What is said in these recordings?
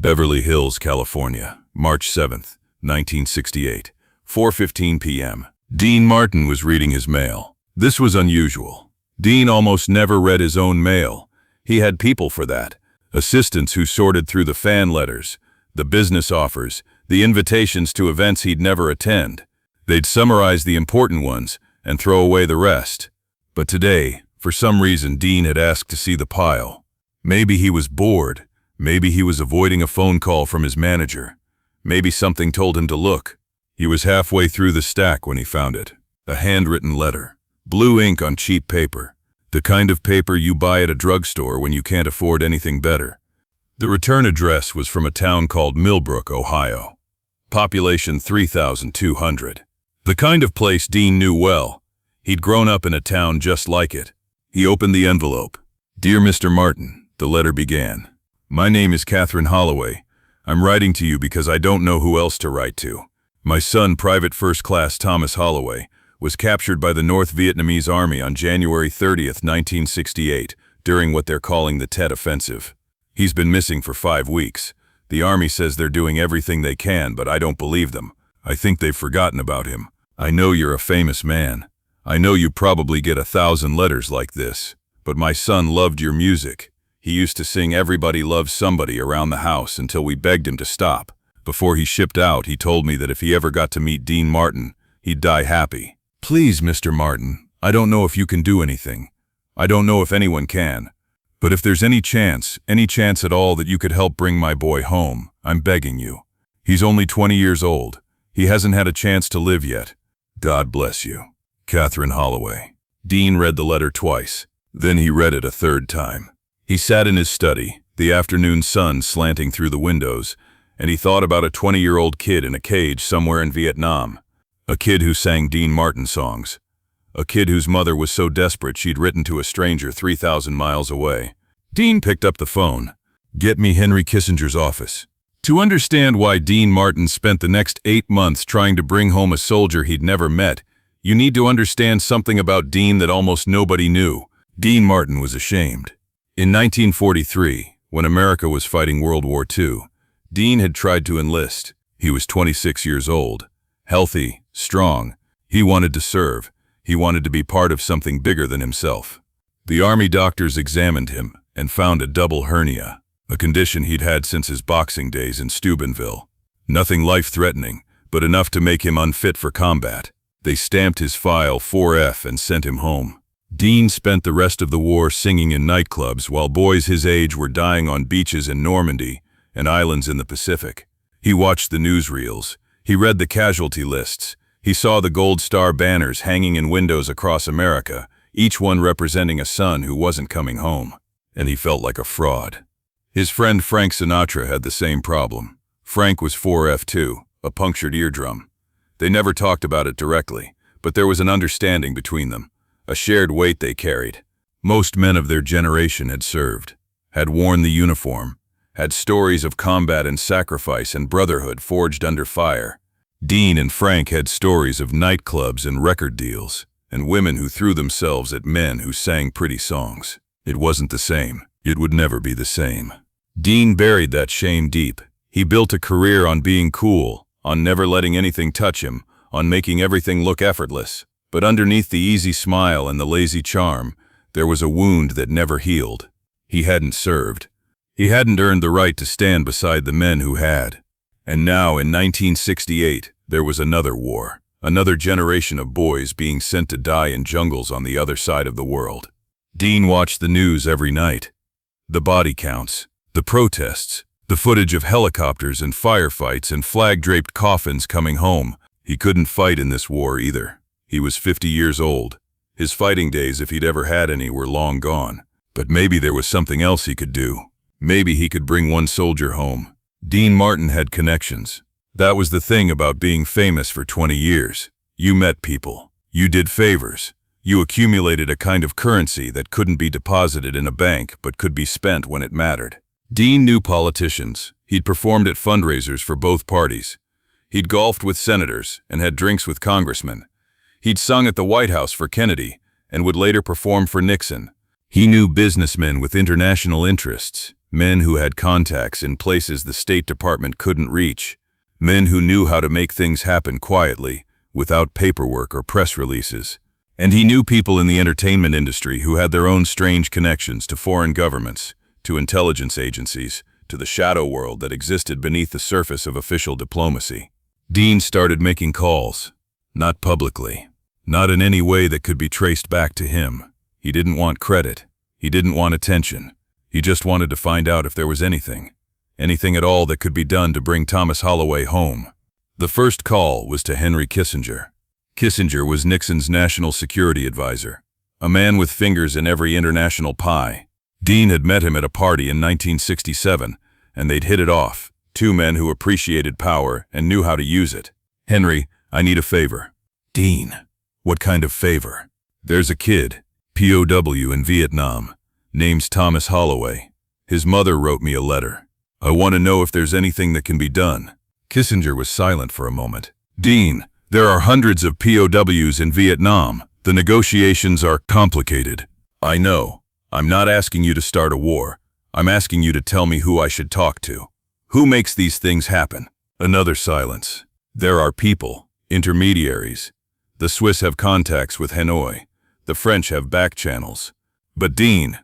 Beverly Hills, California, March 7th, 1968, 4:15 p.m. Dean Martin was reading his mail. This was unusual. Dean almost never read his own mail. He had people for that. Assistants who sorted through the fan letters, the business offers, the invitations to events he'd never attend. They'd summarize the important ones and throw away the rest. But today, for some reason, Dean had asked to see the pile. Maybe he was bored. Maybe he was avoiding a phone call from his manager. Maybe something told him to look. He was halfway through the stack when he found it. A handwritten letter. Blue ink on cheap paper. The kind of paper you buy at a drugstore when you can't afford anything better. The return address was from a town called Millbrook, Ohio. Population 3,200. The kind of place Dean knew well. He'd grown up in a town just like it. He opened the envelope. "Dear Mr. Martin," the letter began. "My name is Catherine Holloway. I'm writing to you because I don't know who else to write to. My son, Private First Class Thomas Holloway, was captured by the North Vietnamese Army on January 30th, 1968, during what they're calling the Tet Offensive. He's been missing for 5 weeks. The Army says they're doing everything they can, but I don't believe them. I think they've forgotten about him. I know you're a famous man. I know you probably get 1,000 letters like this. But my son loved your music. He used to sing 'Everybody Loves Somebody' around the house until we begged him to stop. Before he shipped out, he told me that if he ever got to meet Dean Martin, he'd die happy. Please, Mr. Martin, I don't know if you can do anything. I don't know if anyone can. But if there's any chance at all that you could help bring my boy home, I'm begging you. He's only 20 years old. He hasn't had a chance to live yet. God bless you. Catherine Holloway." Dean read the letter twice. Then he read it a third time. He sat in his study, the afternoon sun slanting through the windows, and he thought about a 20-year-old kid in a cage somewhere in Vietnam. A kid who sang Dean Martin songs. A kid whose mother was so desperate she'd written to a stranger 3,000 miles away. Dean picked up the phone. "Get me Henry Kissinger's office." To understand why Dean Martin spent the next 8 months trying to bring home a soldier he'd never met, you need to understand something about Dean that almost nobody knew. Dean Martin was ashamed. In 1943, when America was fighting World War II, Dean had tried to enlist. He was 26 years old. Healthy, strong. He wanted to serve. He wanted to be part of something bigger than himself. The Army doctors examined him and found a double hernia, a condition he'd had since his boxing days in Steubenville. Nothing life-threatening, but enough to make him unfit for combat. They stamped his file 4F and sent him home. Dean spent the rest of the war singing in nightclubs while boys his age were dying on beaches in Normandy and islands in the Pacific. He watched the newsreels. He read the casualty lists. He saw the Gold Star banners hanging in windows across America, each one representing a son who wasn't coming home. And he felt like a fraud. His friend Frank Sinatra had the same problem. Frank was 4F too, a punctured eardrum. They never talked about it directly, but there was an understanding between them. A shared weight they carried. Most men of their generation had served, had worn the uniform, had stories of combat and sacrifice and brotherhood forged under fire. Dean and Frank had stories of nightclubs and record deals, and women who threw themselves at men who sang pretty songs. It wasn't the same. It would never be the same. Dean buried that shame deep. He built a career on being cool, on never letting anything touch him, on making everything look effortless. But underneath the easy smile and the lazy charm, there was a wound that never healed. He hadn't served. He hadn't earned the right to stand beside the men who had. And now, in 1968, there was another war. Another generation of boys being sent to die in jungles on the other side of the world. Dean watched the news every night. The body counts, the protests, the footage of helicopters and firefights and flag-draped coffins coming home. He couldn't fight in this war either. He was 50 years old. His fighting days, if he'd ever had any, were long gone. But maybe there was something else he could do. Maybe he could bring one soldier home. Dean Martin had connections. That was the thing about being famous for 20 years. You met people. You did favors. You accumulated a kind of currency that couldn't be deposited in a bank but could be spent when it mattered. Dean knew politicians. He'd performed at fundraisers for both parties. He'd golfed with senators and had drinks with congressmen. He'd sung at the White House for Kennedy and would later perform for Nixon. He knew businessmen with international interests, Men who had contacts in places the State Department couldn't reach. Men who knew how to make things happen quietly, without paperwork or press releases. And he knew people in the entertainment industry who had their own strange connections to foreign governments, to intelligence agencies, to the shadow world that existed beneath the surface of official diplomacy. Dean started making calls. Not publicly. Not in any way that could be traced back to him. He didn't want credit. He didn't want attention. He just wanted to find out if there was anything at all that could be done to bring Thomas Holloway home. The first call was to Henry Kissinger. Kissinger was Nixon's national security advisor, a man with fingers in every international pie. Dean had met him at a party in 1967, and they'd hit it off, two men who appreciated power and knew how to use it. "Henry, I need a favor." "Dean, what kind of favor?" "There's a kid, POW in Vietnam, name's Thomas Holloway. His mother wrote me a letter. I want to know if there's anything that can be done." Kissinger was silent for a moment. "Dean, there are hundreds of POWs in Vietnam. The negotiations are complicated." "I know. I'm not asking you to start a war. I'm asking you to tell me who I should talk to. Who makes these things happen?" Another silence. "There are people, intermediaries. The Swiss have contacts with Hanoi. The French have back channels. But Dean,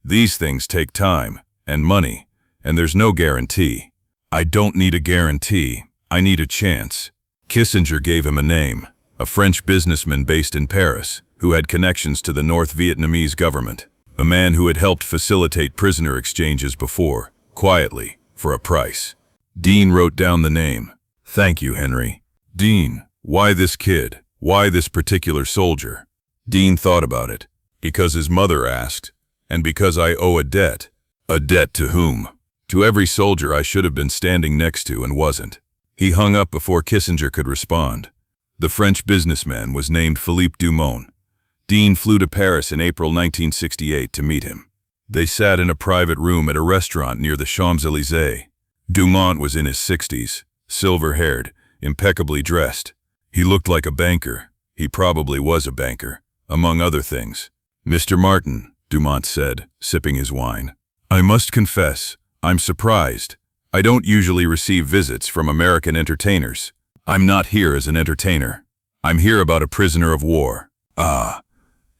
these things take time and money, and there's no guarantee." "I don't need a guarantee. I need a chance." Kissinger gave him a name, a French businessman based in Paris, who had connections to the North Vietnamese government, a man who had helped facilitate prisoner exchanges before, quietly, for a price. Dean wrote down the name. "Thank you, Henry." "Dean, why this kid? Why this particular soldier?" Dean thought about it. "Because his mother asked, and because I owe a debt." "A debt to whom?" "To every soldier I should have been standing next to and wasn't." He hung up before Kissinger could respond. The French businessman was named Philippe Dumont. Dean flew to Paris in April 1968 to meet him. They sat in a private room at a restaurant near the Champs-Élysées. Dumont was in his 60s, silver-haired, impeccably dressed. He looked like a banker. He probably was a banker, among other things. "Mr. Martin," Dumont said, sipping his wine. "I must confess, I'm surprised. I don't usually receive visits from American entertainers. I'm not here as an entertainer. I'm here about a prisoner of war." "Ah,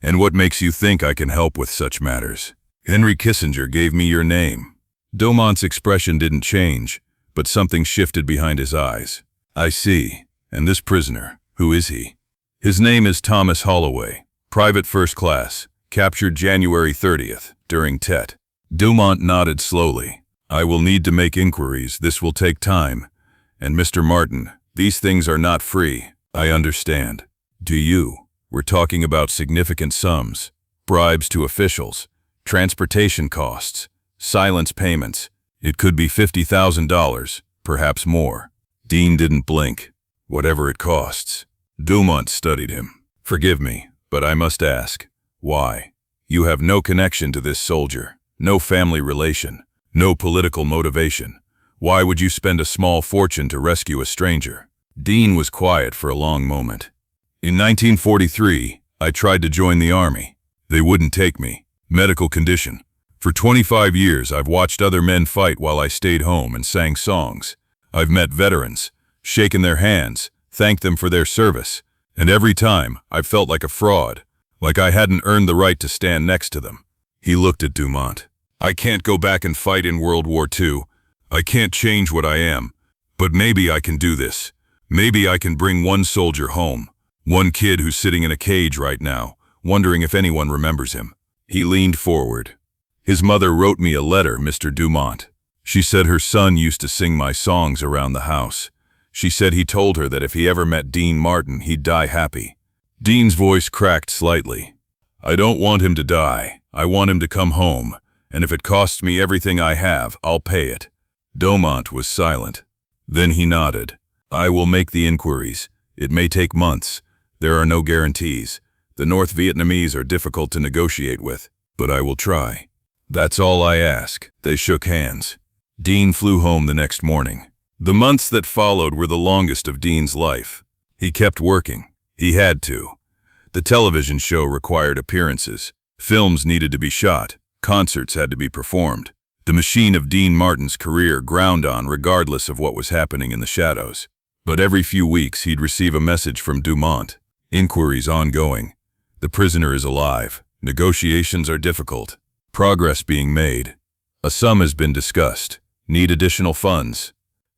and what makes you think I can help with such matters?" "Henry Kissinger gave me your name." Dumont's expression didn't change, but something shifted behind his eyes. "I see. And this prisoner, who is he?" "His name is Thomas Holloway, private first class, captured January 30th, during Tet." Dumont nodded slowly. "I will need to make inquiries. This will take time. And Mr. Martin, these things are not free. I understand." "Do you? We're talking about significant sums. Bribes to officials, transportation costs, silence payments. It could be $50,000, perhaps more." Dean didn't blink. "Whatever it costs." Dumont studied him. "Forgive me, but I must ask, why? You have no connection to this soldier, no family relation. No political motivation. Why would you spend a small fortune to rescue a stranger?" Dean was quiet for a long moment. "In 1943, I tried to join the army. They wouldn't take me. Medical condition. For 25 years, I've watched other men fight while I stayed home and sang songs. I've met veterans, shaken their hands, thanked them for their service, and every time, I've felt like a fraud, like I hadn't earned the right to stand next to them." He looked at Dumont. "I can't go back and fight in World War II. I can't change what I am. But maybe I can do this. Maybe I can bring one soldier home. One kid who's sitting in a cage right now, wondering if anyone remembers him." He leaned forward. "His mother wrote me a letter, Mr. Dumont. She said her son used to sing my songs around the house. She said he told her that if he ever met Dean Martin, he'd die happy." Dean's voice cracked slightly. "I don't want him to die. I want him to come home. And if it costs me everything I have, I'll pay it." Dumont was silent. Then he nodded. "I will make the inquiries. It may take months. There are no guarantees. The North Vietnamese are difficult to negotiate with, but I will try. That's all I ask." They shook hands. Dean flew home the next morning. The months that followed were the longest of Dean's life. He kept working. He had to. The television show required appearances. Films needed to be shot. Concerts had to be performed. The machine of Dean Martin's career ground on regardless of what was happening in the shadows. But every few weeks he'd receive a message from Dumont. Inquiries ongoing. The prisoner is alive. Negotiations are difficult. Progress being made. A sum has been discussed. Need additional funds.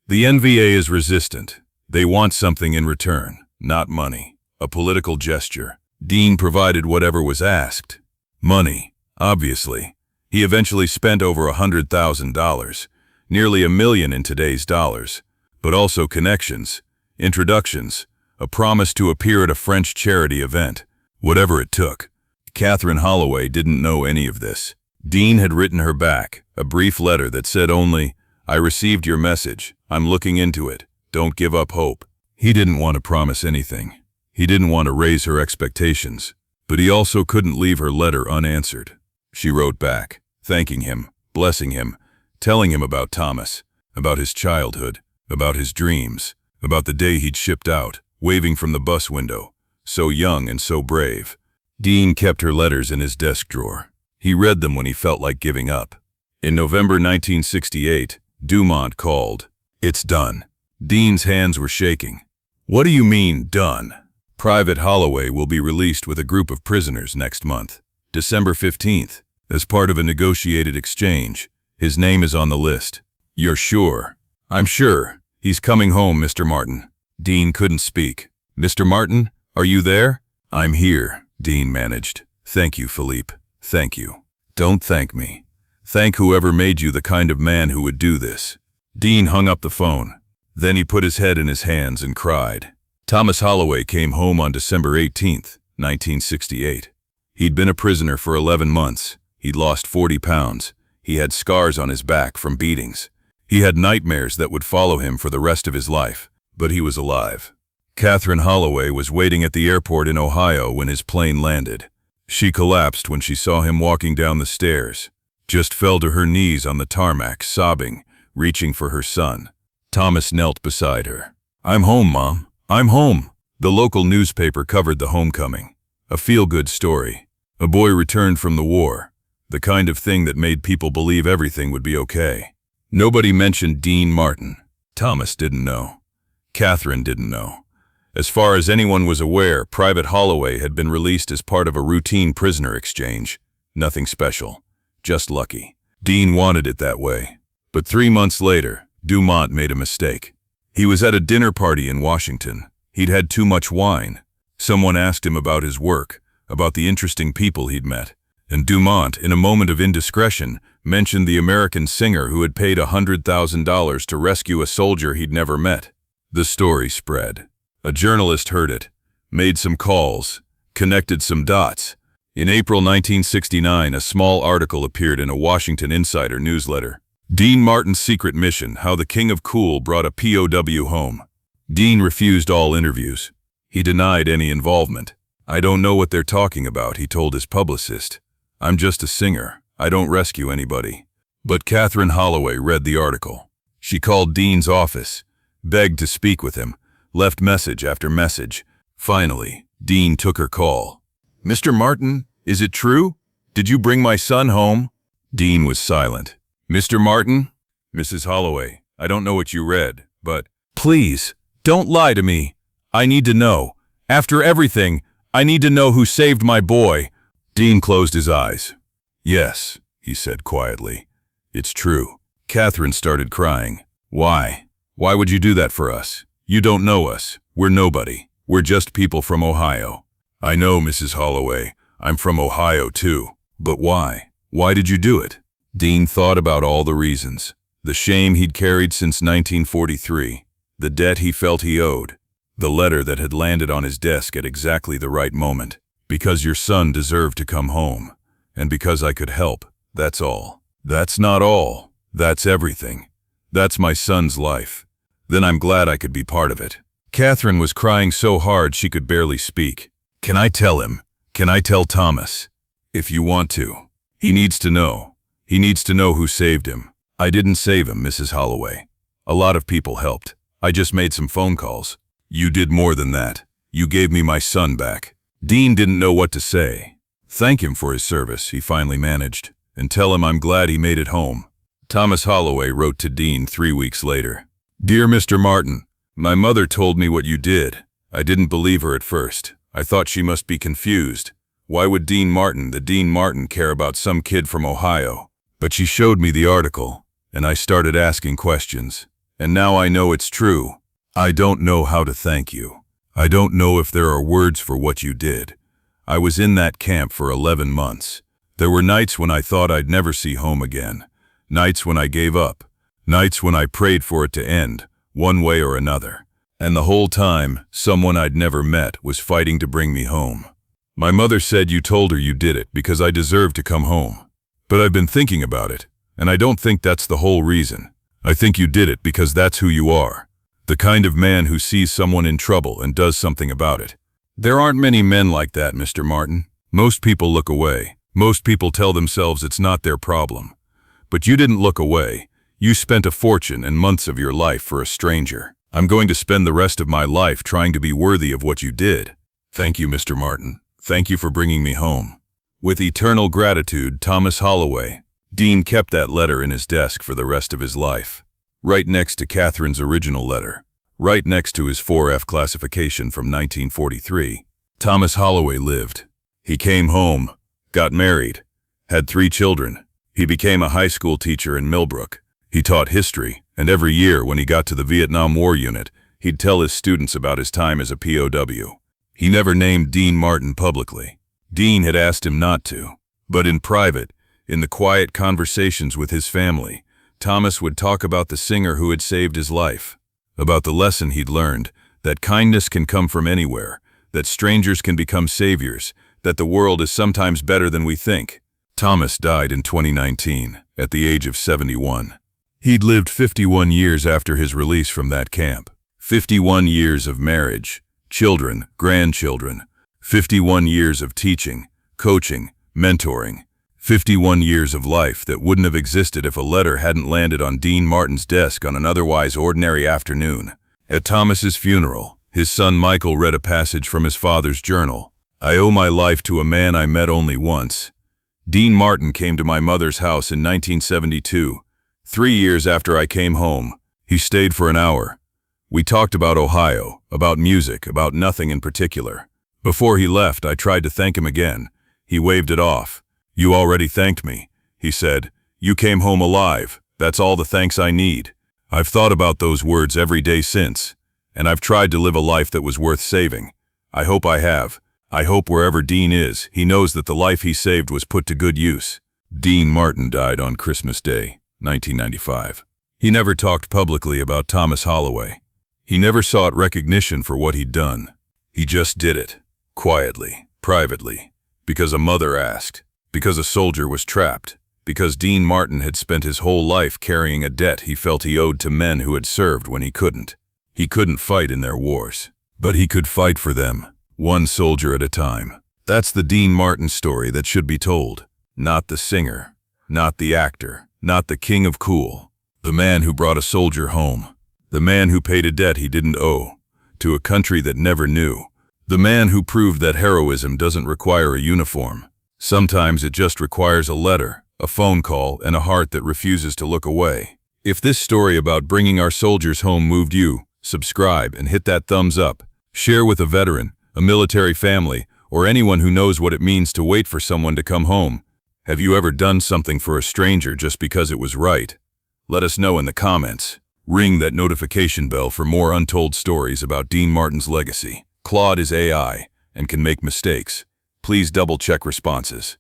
The NVA is resistant. They want something in return, not money. A political gesture. Dean provided whatever was asked. Money, obviously. He eventually spent over $100,000, nearly $1 million in today's dollars, but also connections, introductions, a promise to appear at a French charity event, whatever it took. Catherine Holloway didn't know any of this. Dean had written her back, a brief letter that said only, "I received your message. I'm looking into it. Don't give up hope." He didn't want to promise anything. He didn't want to raise her expectations, but he also couldn't leave her letter unanswered. She wrote back, thanking him, blessing him, telling him about Thomas, about his childhood, about his dreams, about the day he'd shipped out, waving from the bus window, so young and so brave. Dean kept her letters in his desk drawer. He read them when he felt like giving up. In November 1968, Dumont called. "It's done." Dean's hands were shaking. "What do you mean, done?" "Private Holloway will be released with a group of prisoners next month, December 15th, as part of a negotiated exchange. His name is on the list." "You're sure?" "I'm sure. He's coming home, Mr. Martin." Dean couldn't speak. "Mr. Martin, are you there?" "I'm here," Dean managed. "Thank you, Philippe. Thank you." "Don't thank me. Thank whoever made you the kind of man who would do this." Dean hung up the phone. Then he put his head in his hands and cried. Thomas Holloway came home on December 18th, 1968. He'd been a prisoner for 11 months. He'd lost 40 pounds. He had scars on his back from beatings. He had nightmares that would follow him for the rest of his life, but he was alive. Catherine Holloway was waiting at the airport in Ohio when his plane landed. She collapsed when she saw him walking down the stairs, just fell to her knees on the tarmac, sobbing, reaching for her son. Thomas knelt beside her. "I'm home, Mom. I'm home." The local newspaper covered the homecoming. A feel-good story. A boy returned from the war. The kind of thing that made people believe everything would be okay. Nobody mentioned Dean Martin. Thomas didn't know. Catherine didn't know. As far as anyone was aware, Private Holloway had been released as part of a routine prisoner exchange. Nothing special. Just lucky. Dean wanted it that way. But 3 months later, Dumont made a mistake. He was at a dinner party in Washington. He'd had too much wine. Someone asked him about his work, about the interesting people he'd met. And Dumont, in a moment of indiscretion, mentioned the American singer who had paid $100,000 to rescue a soldier he'd never met. The story spread. A journalist heard it, made some calls, connected some dots. In April 1969, a small article appeared in a Washington Insider newsletter. Dean Martin's secret mission, how the King of Cool brought a POW home. Dean refused all interviews. He denied any involvement. "I don't know what they're talking about," he told his publicist. "I'm just a singer. I don't rescue anybody." But Catherine Holloway read the article. She called Dean's office, begged to speak with him, left message after message. Finally, Dean took her call. "Mr. Martin, is it true? Did you bring my son home?" Dean was silent. "Mr. Martin?" "Mrs. Holloway, I don't know what you read, but—" "Please, don't lie to me. I need to know. After everything, I need to know who saved my boy." Dean closed his eyes. "Yes," he said quietly. "It's true." Catherine started crying. "Why? Why would you do that for us? You don't know us. We're nobody. We're just people from Ohio." "I know, Mrs. Holloway. I'm from Ohio, too. But why? Why did you do it?" Dean thought about all the reasons. The shame he'd carried since 1943. The debt he felt he owed. The letter that had landed on his desk at exactly the right moment. "Because your son deserved to come home. And because I could help. That's all." "That's not all. That's everything. That's my son's life. Then I'm glad I could be part of it." Catherine was crying so hard she could barely speak. "Can I tell him? Can I tell Thomas?" "If you want to. He needs to know. He needs to know who saved him." "I didn't save him, Mrs. Holloway. A lot of people helped. I just made some phone calls." "You did more than that. You gave me my son back." Dean didn't know what to say. Thank him for his service, he finally managed, and tell him I'm glad he made it home. Thomas Holloway wrote to Dean 3 weeks later. Dear Mr. Martin, my mother told me what you did. I didn't believe her at first. I thought she must be confused. Why would Dean Martin, the Dean Martin, care about some kid from Ohio? But she showed me the article, and I started asking questions. And now I know it's true. I don't know how to thank you. I don't know if there are words for what you did. I was in that camp for 11 months. There were nights when I thought I'd never see home again. Nights when I gave up. Nights when I prayed for it to end, one way or another. And the whole time, someone I'd never met was fighting to bring me home. My mother said you told her you did it because I deserved to come home. But I've been thinking about it, and I don't think that's the whole reason. I think you did it because that's who you are. The kind of man who sees someone in trouble and does something about it. There aren't many men like that, Mr. Martin. Most people look away. Most people tell themselves it's not their problem. But you didn't look away. You spent a fortune and months of your life for a stranger. I'm going to spend the rest of my life trying to be worthy of what you did. Thank you, Mr. Martin. Thank you for bringing me home. With eternal gratitude, Thomas Holloway. Dean kept that letter in his desk for the rest of his life. Right next to Catherine's original letter. Right next to his 4F classification from 1943. Thomas Holloway lived. He came home, got married, had 3 children. He became a high school teacher in Millbrook. He taught history, and every year when he got to the Vietnam War unit, he'd tell his students about his time as a POW. He never named Dean Martin publicly. Dean had asked him not to. But in private, in the quiet conversations with his family, Thomas would talk about the singer who had saved his life, about the lesson he'd learned, that kindness can come from anywhere, that strangers can become saviors, that the world is sometimes better than we think. Thomas died in 2019, at the age of 71. He'd lived 51 years after his release from that camp. 51 years of marriage, children, grandchildren, 51 years of teaching, coaching, mentoring, 51 years of life that wouldn't have existed if a letter hadn't landed on Dean Martin's desk on an otherwise ordinary afternoon. At Thomas's funeral, his son Michael read a passage from his father's journal. I owe my life to a man I met only once. Dean Martin came to my mother's house in 1972. 3 years after I came home, he stayed for an hour. We talked about Ohio, about music, about nothing in particular. Before he left, I tried to thank him again. He waved it off. You already thanked me, he said. You came home alive. That's all the thanks I need. I've thought about those words every day since, and I've tried to live a life that was worth saving. I hope I have. I hope wherever Dean is, he knows that the life he saved was put to good use. Dean Martin died on Christmas Day, 1995. He never talked publicly about Thomas Holloway. He never sought recognition for what he'd done. He just did it, quietly, privately, because a mother asked, because a soldier was trapped, because Dean Martin had spent his whole life carrying a debt he felt he owed to men who had served when he couldn't. He couldn't fight in their wars, but he could fight for them, one soldier at a time. That's the Dean Martin story that should be told. Not the singer, not the actor, not the king of cool. The man who brought a soldier home. The man who paid a debt he didn't owe, to a country that never knew. The man who proved that heroism doesn't require a uniform. Sometimes it just requires a letter, a phone call, and a heart that refuses to look away. If this story about bringing our soldiers home moved you, subscribe and hit that thumbs up. Share with a veteran, a military family, or anyone who knows what it means to wait for someone to come home. Have you ever done something for a stranger just because it was right? Let us know in the comments. Ring that notification bell for more untold stories about Dean Martin's legacy. Claude is AI and can make mistakes. Please double-check responses.